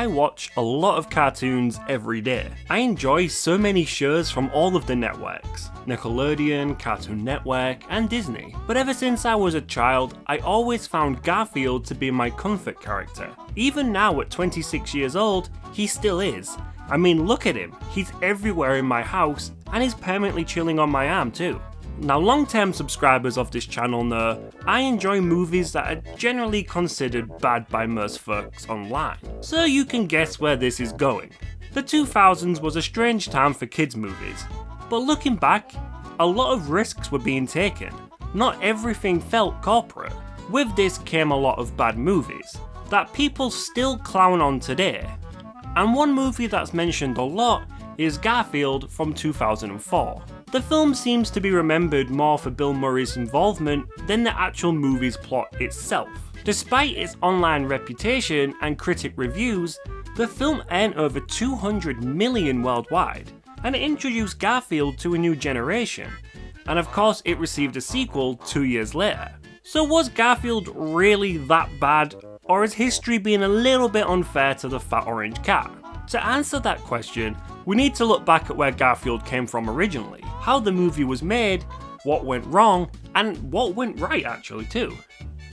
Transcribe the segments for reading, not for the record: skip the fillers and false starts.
I watch a lot of cartoons every day. I enjoy so many shows from all of the networks, Nickelodeon, Cartoon Network, and Disney. But ever since I was a child, I always found Garfield to be my comfort character. Even now at 26 years old, he still is. I mean, look at him, he's everywhere in my house, and he's permanently chilling on my arm too. Now, long-term subscribers of this channel know I enjoy movies that are generally considered bad by most folks online, so you can guess where this is going. The 2000s was a strange time for kids movies, but looking back, a lot of risks were being taken. Not everything felt corporate. With this came a lot of bad movies that people still clown on today, and one movie that's mentioned a lot is Garfield from 2004. The film seems to be remembered more for Bill Murray's involvement than the actual movie's plot itself. Despite its online reputation and critic reviews, the film earned over 200 million worldwide, and it introduced Garfield to a new generation, and of course it received a sequel 2 years later. So was Garfield really that bad, or is history being a little bit unfair to the fat orange cat? To answer that question, we need to look back at where Garfield came from originally, how the movie was made, what went wrong, and what went right actually too.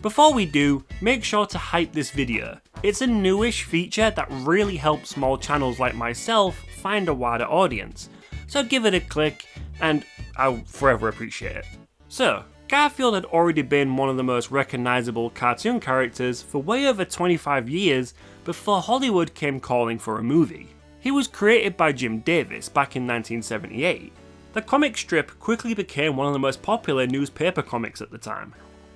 Before we do, make sure to hype this video. It's a newish feature that really helps small channels like myself find a wider audience, so give it a click and I'll forever appreciate it. So, Garfield had already been one of the most recognisable cartoon characters for way over 25 years before Hollywood came calling for a movie. He was created by Jim Davis back in 1978. The comic strip quickly became one of the most popular newspaper comics at the time.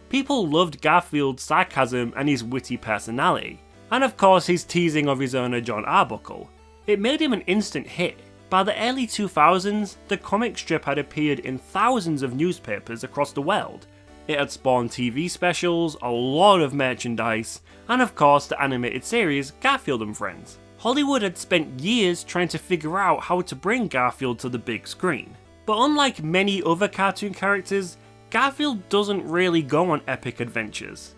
People loved Garfield's sarcasm and his witty personality, and of course his teasing of his owner John Arbuckle. It made him an instant hit. By the early 2000s, the comic strip had appeared in thousands of newspapers across the world. It had spawned TV specials, a lot of merchandise, and of course the animated series Garfield and Friends. Hollywood had spent years trying to figure out how to bring Garfield to the big screen. But unlike many other cartoon characters, Garfield doesn't really go on epic adventures.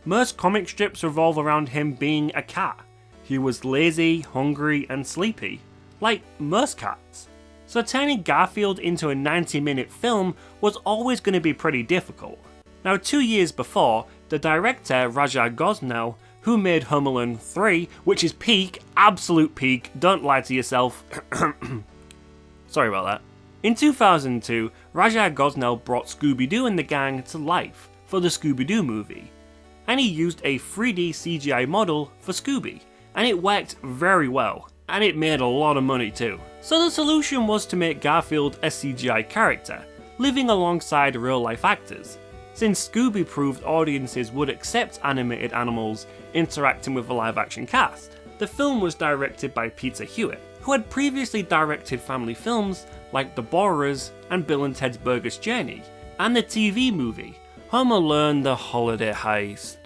Most comic strips revolve around him being a cat. He was lazy, hungry, and sleepy, like most cats. So turning Garfield into a 90-minute film was always going to be pretty difficult. Now 2 years before, the director Rajah Gosnell, who made Home Alone 3, which is peak, absolute peak, don't lie to yourself. Sorry about that. In 2002, Rajah Gosnell brought Scooby-Doo and the gang to life for the Scooby-Doo movie, and he used a 3D CGI model for Scooby, and it worked very well, and it made a lot of money too. So the solution was to make Garfield a CGI character, living alongside real-life actors. Since Scooby proved audiences would accept animated animals interacting with a live-action cast. The film was directed by Peter Hewitt, who had previously directed family films like The Borers and Bill and Ted's Bogus Journey, and the TV movie Home Alone: The Holiday Heist.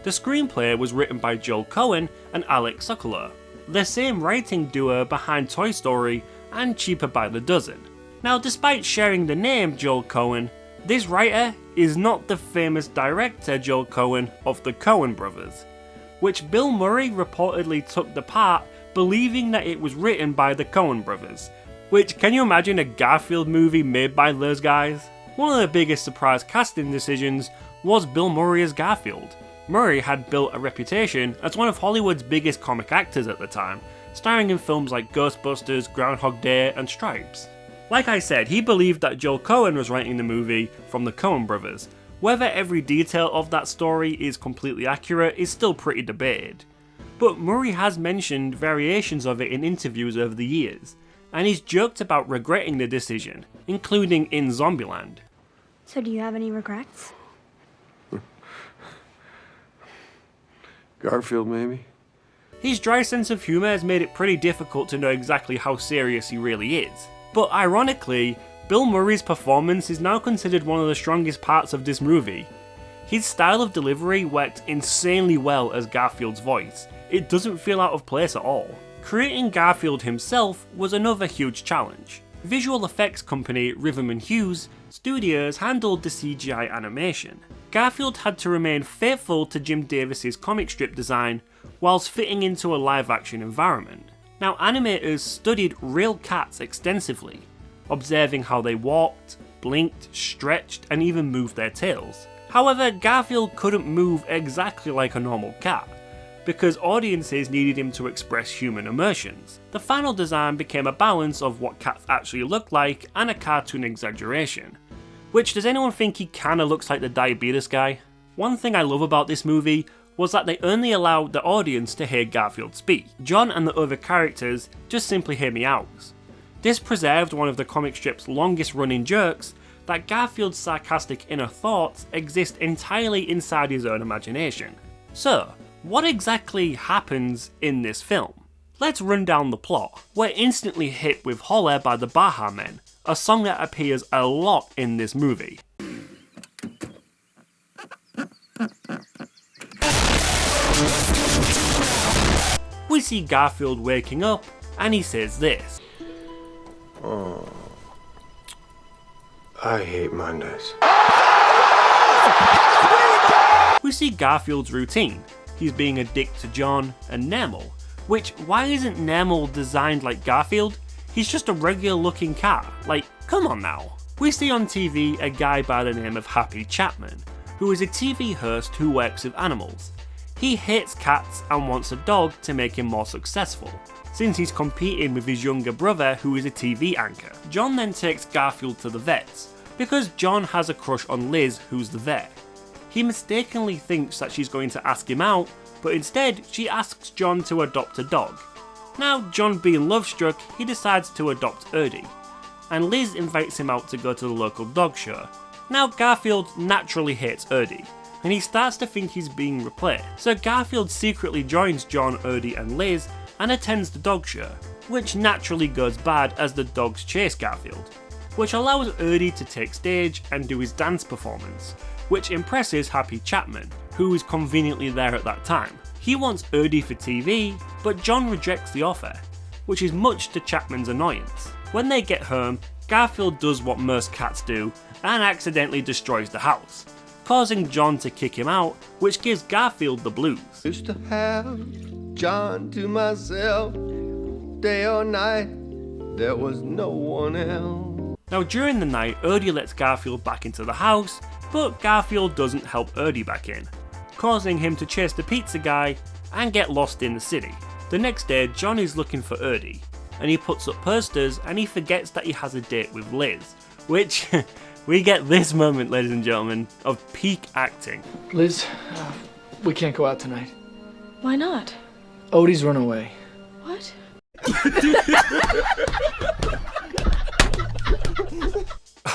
The screenplay was written by Joel Cohen and Alex Sokolow, the same writing duo behind Toy Story and Cheaper by the Dozen. Now, despite sharing the name Joel Cohen, this writer is not the famous director Joel Cohen of the Coen brothers, which Bill Murray reportedly took the part believing that it was written by the Coen brothers. Which, can you imagine a Garfield movie made by those guys? One of the biggest surprise casting decisions was Bill Murray as Garfield. Murray had built a reputation as one of Hollywood's biggest comic actors at the time, starring in films like Ghostbusters, Groundhog Day, and Stripes. Like I said, he believed that Joel Cohen was writing the movie from the Coen brothers. Whether every detail of that story is completely accurate is still pretty debated. But Murray has mentioned variations of it in interviews over the years, and he's joked about regretting the decision, including in Zombieland. So do you have any regrets? Garfield, maybe? His dry sense of humour has made it pretty difficult to know exactly how serious he really is. But ironically, Bill Murray's performance is now considered one of the strongest parts of this movie. His style of delivery worked insanely well as Garfield's voice. It doesn't feel out of place at all. Creating Garfield himself was another huge challenge. Visual effects company Rhythm and Hughes Studios handled the CGI animation. Garfield had to remain faithful to Jim Davis's comic strip design whilst fitting into a live action environment. Now, animators studied real cats extensively, observing how they walked, blinked, stretched, and even moved their tails. However, Garfield couldn't move exactly like a normal cat, because audiences needed him to express human emotions. The final design became a balance of what cats actually look like and a cartoon exaggeration. Which, does anyone think he kinda looks like the diabetes guy? One thing I love about this movie was that they only allowed the audience to hear Garfield speak. John and the other characters just simply hear meows. This preserved one of the comic strip's longest running jokes, that Garfield's sarcastic inner thoughts exist entirely inside his own imagination. So, what exactly happens in this film? Let's run down the plot. We're instantly hit with Holler by the Baha Men, a song that appears a lot in this movie. We see Garfield waking up, and he says this. Oh, I hate Mondays. We see Garfield's routine. He's being a dick to John and Nemel, which, why isn't Nemel designed like Garfield? He's just a regular looking cat, like, come on now. We see on TV a guy by the name of Happy Chapman, who is a TV host who works with animals. He hates cats and wants a dog to make him more successful, since he's competing with his younger brother who is a TV anchor. John then takes Garfield to the vets, because John has a crush on Liz, who's the vet. He mistakenly thinks that she's going to ask him out, but instead she asks John to adopt a dog. Now, John being love-struck, he decides to adopt Erdy, and Liz invites him out to go to the local dog show. Now, Garfield naturally hates Erdy, and he starts to think he's being replaced, so Garfield secretly joins John, Erdy and Liz and attends the dog show, which naturally goes bad as the dogs chase Garfield, which allows Erdy to take stage and do his dance performance, which impresses Happy Chapman, who is conveniently there at that time. He wants Erdy for TV, but John rejects the offer, which is much to Chapman's annoyance. When they get home, Garfield does what most cats do and accidentally destroys the house, causing John to kick him out, which gives Garfield the blues. Used to have John to myself, day or night, there was no one else. Now, during the night, Erdy lets Garfield back into the house, but Garfield doesn't help Erdy back in, causing him to chase the pizza guy and get lost in the city. The next day, John is looking for Erdy, and he puts up posters and he forgets that he has a date with Liz, which we get this moment, ladies and gentlemen, of peak acting. Liz, we can't go out tonight. Why not? Odie's run away. What?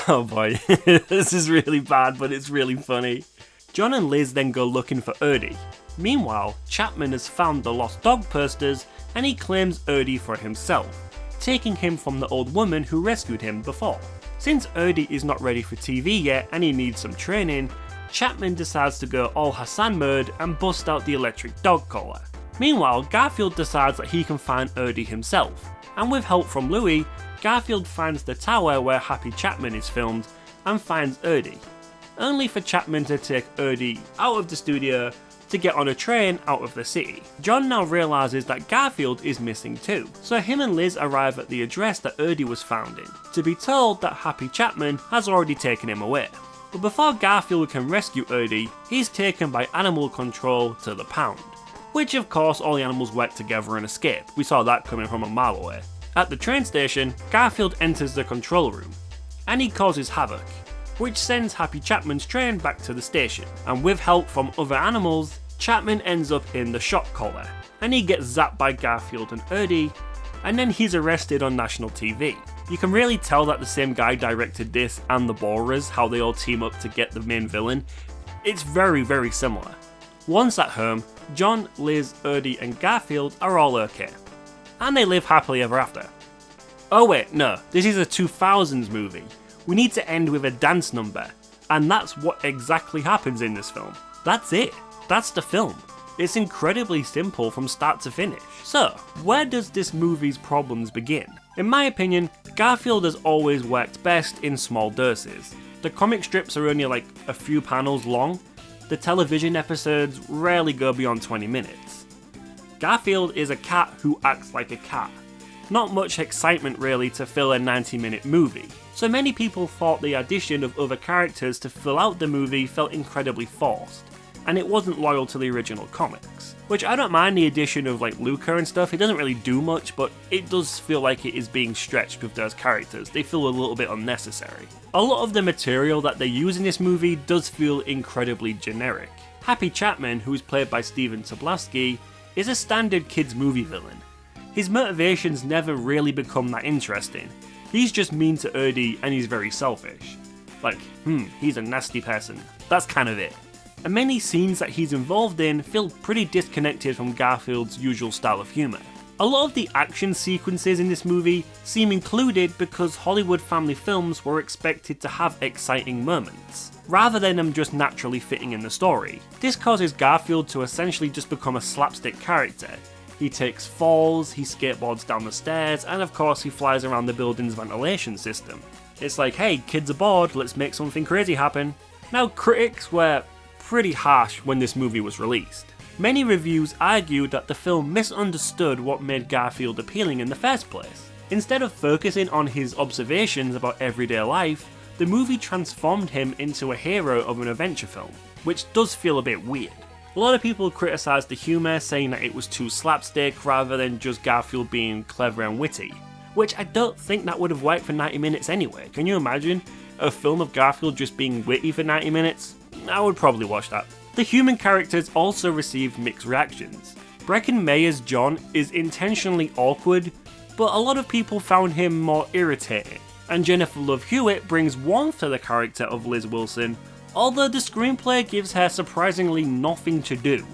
Oh boy, this is really bad, but it's really funny. John and Liz then go looking for Erdy. Meanwhile, Chapman has found the lost dog posters and he claims Erdy for himself, taking him from the old woman who rescued him before. Since Erdy is not ready for TV yet and he needs some training, Chapman decides to go all Hassan mode and bust out the electric dog collar. Meanwhile, Garfield decides that he can find Erdy himself, and with help from Louie, Garfield finds the tower where Happy Chapman is filmed and finds Erdy, only for Chapman to take Erdy out of the studio to get on a train out of the city. John now realises that Garfield is missing too, so him and Liz arrive at the address that Erdy was found in, to be told that Happy Chapman has already taken him away. But before Garfield can rescue Erdy, he's taken by animal control to the pound, which of course all the animals work together and escape. We saw that coming from a mile away. At the train station, Garfield enters the control room, and he causes havoc, which sends Happy Chapman's train back to the station, and with help from other animals, Chapman ends up in the shock collar, and he gets zapped by Garfield and Erdy, and then he's arrested on national TV. You can really tell that the same guy directed this and the Borers, how they all team up to get the main villain. It's very, very similar. Once at home, John, Liz, Erdy and Garfield are all okay, and they live happily ever after. Oh wait, no, this is a 2000s movie. We need to end with a dance number, and that's what exactly happens in this film. That's it. That's the film. It's incredibly simple from start to finish. So, where does this movie's problems begin? In my opinion, Garfield has always worked best in small doses. The comic strips are only like a few panels long, The television episodes rarely go beyond 20 minutes. Garfield is a cat who acts like a cat. Not much excitement really to fill a 90-minute movie, so many people thought the addition of other characters to fill out the movie felt incredibly forced, and it wasn't loyal to the original comics. Which I don't mind the addition of like Luca and stuff, it doesn't really do much, but it does feel like it is being stretched with those characters. They feel a little bit unnecessary. A lot of the material that they use in this movie does feel incredibly generic. Happy Chapman, who is played by Steven Tobolowsky, is a standard kids movie villain. His motivations never really become that interesting. He's just mean to Ernie and he's very selfish. Like, he's a nasty person. That's kind of it. And many scenes that he's involved in feel pretty disconnected from Garfield's usual style of humour. A lot of the action sequences in this movie seem included because Hollywood family films were expected to have exciting moments, rather than them just naturally fitting in the story. This causes Garfield to essentially just become a slapstick character. He takes falls, he skateboards down the stairs, and of course he flies around the building's ventilation system. It's like, hey, kids are bored, let's make something crazy happen. Now, critics were pretty harsh when this movie was released. Many reviews argued that the film misunderstood what made Garfield appealing in the first place. Instead of focusing on his observations about everyday life, the movie transformed him into a hero of an adventure film, which does feel a bit weird. A lot of people criticised the humour, saying that it was too slapstick rather than just Garfield being clever and witty, which I don't think that would have worked for 90 minutes anyway. Can you imagine a film of Garfield just being witty for 90 minutes? I would probably watch that. The human characters also received mixed reactions. Breckin Meyer's John is intentionally awkward, but a lot of people found him more irritating, and Jennifer Love Hewitt brings warmth to the character of Liz Wilson, although the screenplay gives her surprisingly nothing to do.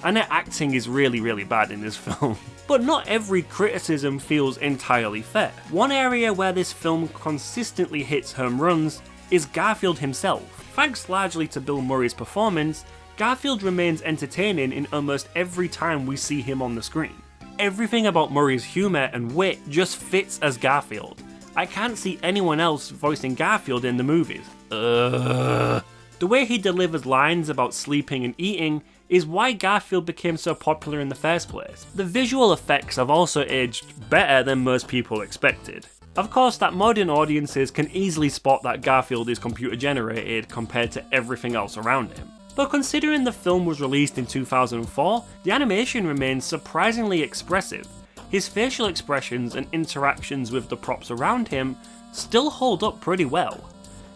And her acting is really bad in this film. But not every criticism feels entirely fair. One area where this film consistently hits home runs is Garfield himself. Thanks largely to Bill Murray's performance, Garfield remains entertaining in almost every time we see him on the screen. Everything about Murray's humour and wit just fits as Garfield. I can't see anyone else voicing Garfield in the movies. The way he delivers lines about sleeping and eating is why Garfield became so popular in the first place. The visual effects have also aged better than most people expected. Of course, that modern audiences can easily spot that Garfield is computer generated compared to everything else around him. But considering the film was released in 2004, the animation remains surprisingly expressive. His facial expressions and interactions with the props around him still hold up pretty well.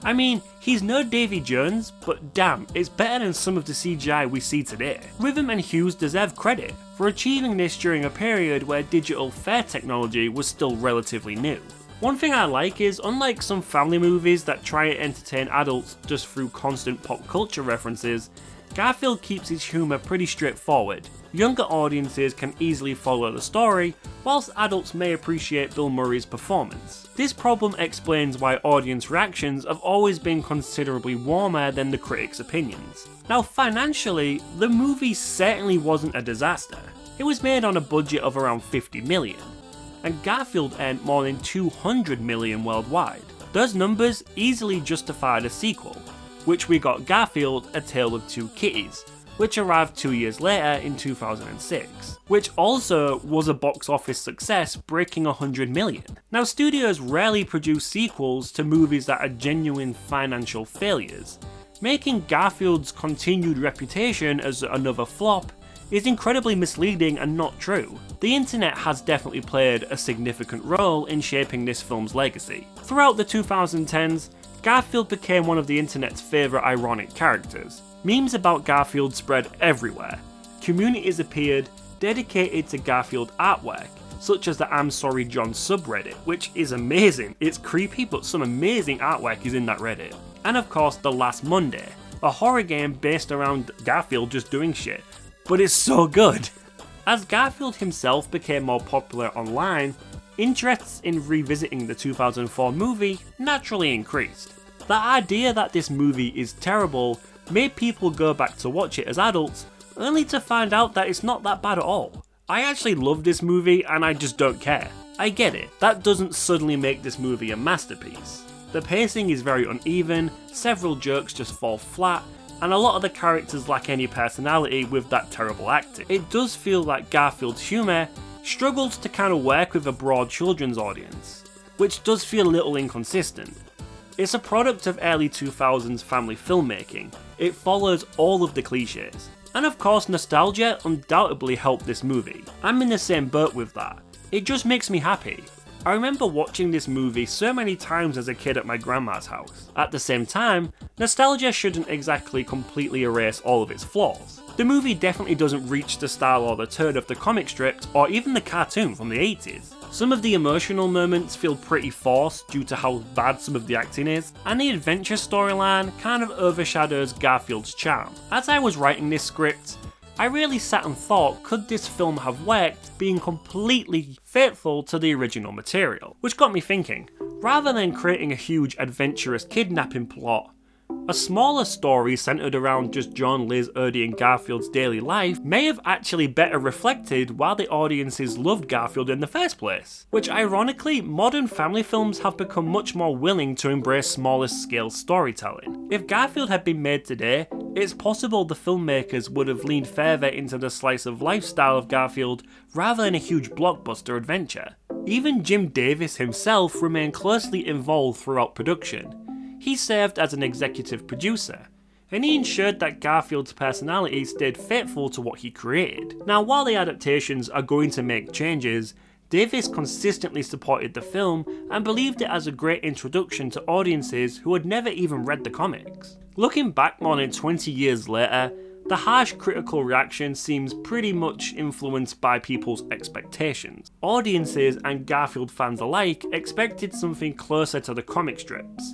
I mean, he's no Davy Jones, but damn, it's better than some of the CGI we see today. Rhythm and Hughes deserve credit for achieving this during a period where digital fair technology was still relatively new. One thing I like is, unlike some family movies that try and entertain adults just through constant pop culture references, Garfield keeps his humour pretty straightforward. Younger audiences can easily follow the story, whilst adults may appreciate Bill Murray's performance. This problem explains why audience reactions have always been considerably warmer than the critics' opinions. Now, financially, the movie certainly wasn't a disaster. It was made on a budget of around $50 million. And Garfield earned more than $200 million worldwide. Those numbers easily justified a sequel, which we got Garfield: A Tale of Two Kitties, which arrived 2 years later in 2006, which also was a box office success, breaking $100 million. Now, studios rarely produce sequels to movies that are genuine financial failures. Making Garfield's continued reputation as another flop is incredibly misleading and not true. The internet has definitely played a significant role in shaping this film's legacy. Throughout the 2010s, Garfield became one of the internet's favourite ironic characters. Memes about Garfield spread everywhere. Communities appeared dedicated to Garfield artwork, such as the I'm Sorry John subreddit, which is amazing. It's creepy, but some amazing artwork is in that Reddit. And of course, The Last Monday, a horror game based around Garfield just doing shit. But it's so good! As Garfield himself became more popular online, interests in revisiting the 2004 movie naturally increased. The idea that this movie is terrible made people go back to watch it as adults, only to find out that it's not that bad at all. I actually love this movie and I just don't care. I get it, that doesn't suddenly make this movie a masterpiece. The pacing is very uneven, several jokes just fall flat, and a lot of the characters lack any personality with that terrible acting. It does feel like Garfield's humour struggles to kind of work with a broad children's audience, which does feel a little inconsistent. It's a product of early 2000s family filmmaking. It follows all of the cliches. And of course, nostalgia undoubtedly helped this movie. I'm in the same boat with that. It just makes me happy. I remember watching this movie so many times as a kid at my grandma's house. At the same time, nostalgia shouldn't exactly completely erase all of its flaws. The movie definitely doesn't reach the style or the tone of the comic strip or even the cartoon from the 80s. Some of the emotional moments feel pretty forced due to how bad some of the acting is, and the adventure storyline kind of overshadows Garfield's charm. As I was writing this script, I really sat and thought, could this film have worked being completely faithful to the original material? Which got me thinking, rather than creating a huge adventurous kidnapping plot, a smaller story centered around just John, Liz, Odie and Garfield's daily life may have actually better reflected why the audiences loved Garfield in the first place. Which ironically, modern family films have become much more willing to embrace smaller scale storytelling. If Garfield had been made today, it's possible the filmmakers would have leaned further into the slice of life style of Garfield rather than a huge blockbuster adventure. Even Jim Davis himself remained closely involved throughout production. He served as an executive producer, and he ensured that Garfield's personality stayed faithful to what he created. Now, while the adaptations are going to make changes, Davis consistently supported the film and believed it as a great introduction to audiences who had never even read the comics. Looking back more than 20 years later, the harsh critical reaction seems pretty much influenced by people's expectations. Audiences and Garfield fans alike expected something closer to the comic strips,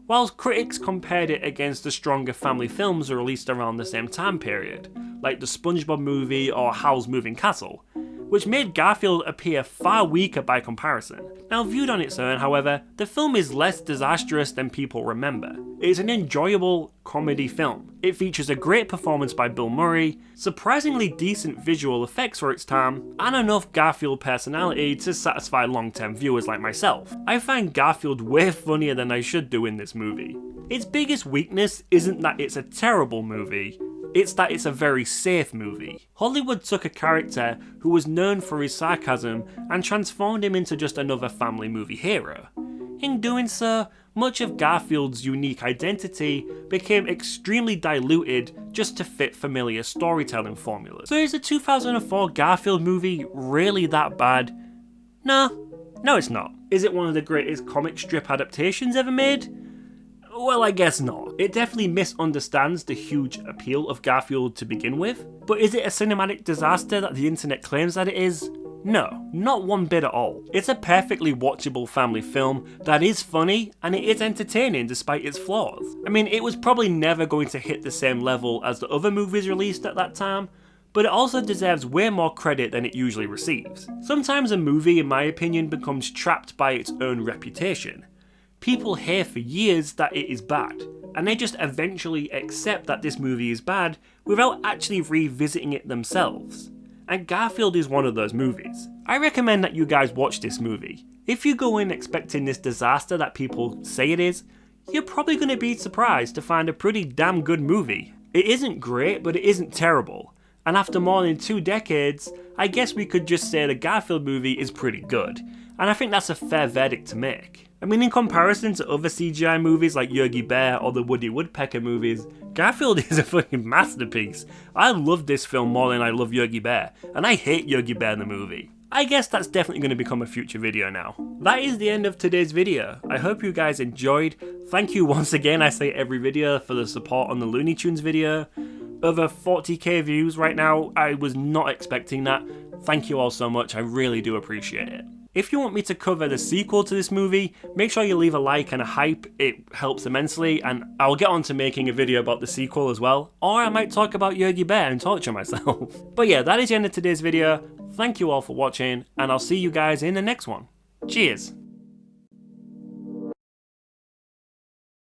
whilst critics compared it against the stronger family films released around the same time period, like the SpongeBob movie or Howl's Moving Castle, which made Garfield appear far weaker by comparison. Now, viewed on its own, however, the film is less disastrous than people remember. It's an enjoyable comedy film. It features a great performance by Bill Murray, surprisingly decent visual effects for its time, and enough Garfield personality to satisfy long-term viewers like myself. I find Garfield way funnier than I should do in this movie. Its biggest weakness isn't that it's a terrible movie, it's that it's a very safe movie. Hollywood took a character who was known for his sarcasm and transformed him into just another family movie hero. In doing so, much of Garfield's unique identity became extremely diluted just to fit familiar storytelling formulas. So is the 2004 Garfield movie really that bad? No it's not. Is it one of the greatest comic strip adaptations ever made? Well, I guess not. It definitely misunderstands the huge appeal of Garfield to begin with, but is it a cinematic disaster that the internet claims that it is? No, not one bit at all. It's a perfectly watchable family film that is funny and it is entertaining despite its flaws. I mean, it was probably never going to hit the same level as the other movies released at that time, but it also deserves way more credit than it usually receives. Sometimes a movie, in my opinion, becomes trapped by its own reputation. People hear for years that it is bad, and they just eventually accept that this movie is bad without actually revisiting it themselves. And Garfield is one of those movies. I recommend that you guys watch this movie. If you go in expecting this disaster that people say it is, you're probably going to be surprised to find a pretty damn good movie. It isn't great, but it isn't terrible. And after more than 2 decades, I guess we could just say the Garfield movie is pretty good. And I think that's a fair verdict to make. I mean, in comparison to other CGI movies like Yogi Bear or the Woody Woodpecker movies, Garfield is a fucking masterpiece. I love this film more than I love Yogi Bear, and I hate Yogi Bear the movie. I guess that's definitely going to become a future video now. That is the end of today's video. I hope you guys enjoyed. Thank you once again, I say every video, for the support on the Looney Tunes video. Over 40k views right now. I was not expecting that. Thank you all so much, I really do appreciate it. If you want me to cover the sequel to this movie, make sure you leave a like and a hype, it helps immensely, and I'll get on to making a video about the sequel as well, or I might talk about Yogi Bear and torture myself. But yeah, that is the end of today's video. Thank you all for watching, and I'll see you guys in the next one. Cheers!